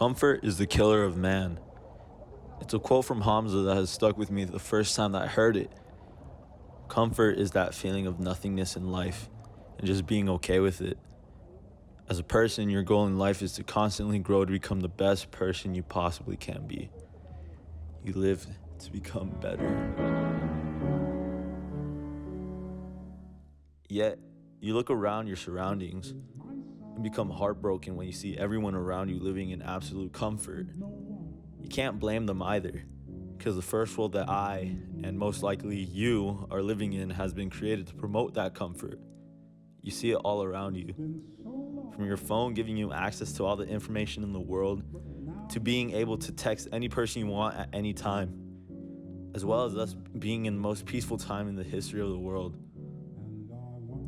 Comfort is the killer of man. It's a quote from Hamza that has stuck with me the first time that I heard it. Comfort is that feeling of nothingness in life and just being okay with it. As a person, your goal in life is to constantly grow to become the best person you possibly can be. You live to become better. Yet, you look around your surroundings and become heartbroken when you see everyone around you living in absolute comfort. You can't blame them either, because the first world that I, and most likely you, are living in has been created to promote that comfort. You see it all around you. From your phone giving you access to all the information in the world, to being able to text any person you want at any time, as well as us being in the most peaceful time in the history of the world.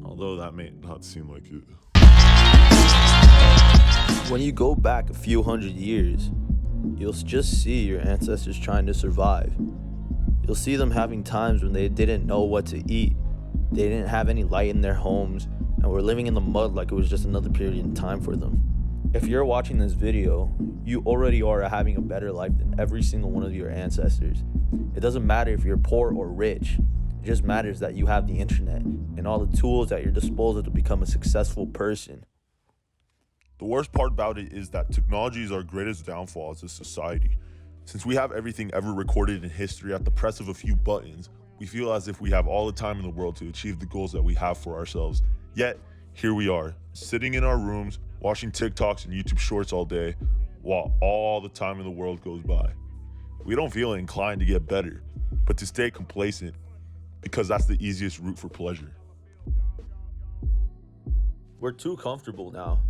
Although that may not seem like it. When you go back a few hundred years, you'll just see your ancestors trying to survive. You'll see them having times when they didn't know what to eat. They didn't have any light in their homes and were living in the mud like it was just another period in time for them. If you're watching this video, you already are having a better life than every single one of your ancestors. It doesn't matter if you're poor or rich. It just matters that you have the internet and all the tools at your disposal to become a successful person. The worst part about it is that technology is our greatest downfall as a society. Since we have everything ever recorded in history at the press of a few buttons, we feel as if we have all the time in the world to achieve the goals that we have for ourselves. Yet, here we are, sitting in our rooms, watching TikToks and YouTube shorts all day, while all the time in the world goes by. We don't feel inclined to get better, but to stay complacent, because that's the easiest route for pleasure. We're too comfortable now.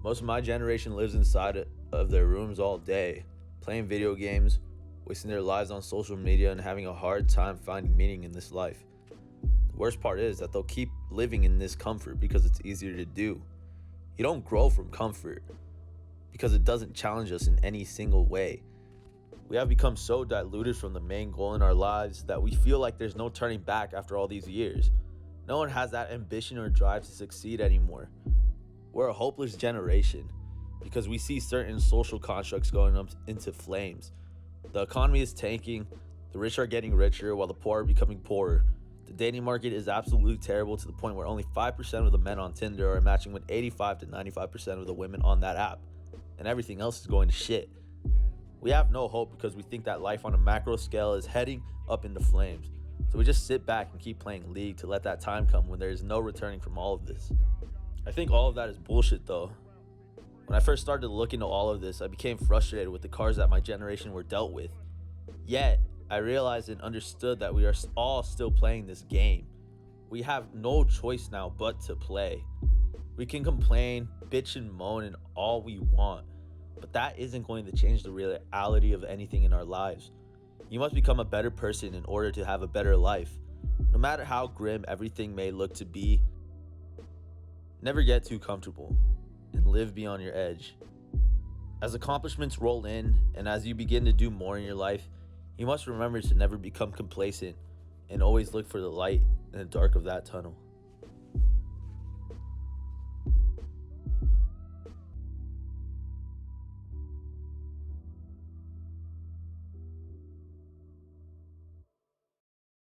Most of my generation lives inside of their rooms all day, playing video games, wasting their lives on social media, and having a hard time finding meaning in this life. The worst part is that they'll keep living in this comfort because it's easier to do. You don't grow from comfort because it doesn't challenge us in any single way. We have become so diluted from the main goal in our lives that we feel like there's no turning back after all these years. No one has that ambition or drive to succeed anymore. We're a hopeless generation because we see certain social constructs going up into flames. The economy is tanking, the rich are getting richer while the poor are becoming poorer. The dating market is absolutely terrible to the point where only 5% of the men on Tinder are matching with 85 to 95% of the women on that app, and everything else is going to shit. We have no hope because we think that life on a macro scale is heading up into flames. So we just sit back and keep playing League to let that time come when there is no returning from all of this. I think all of that is bullshit though. When I first started to look into all of this, I became frustrated with the cards that my generation were dealt with. Yet, I realized and understood that we are all still playing this game. We have no choice now but to play. We can complain, bitch and moan and all we want, but that isn't going to change the reality of anything in our lives. You must become a better person in order to have a better life. No matter how grim everything may look to be, never get too comfortable and live beyond your edge. As accomplishments roll in and as you begin to do more in your life, you must remember to never become complacent and always look for the light in the dark of that tunnel.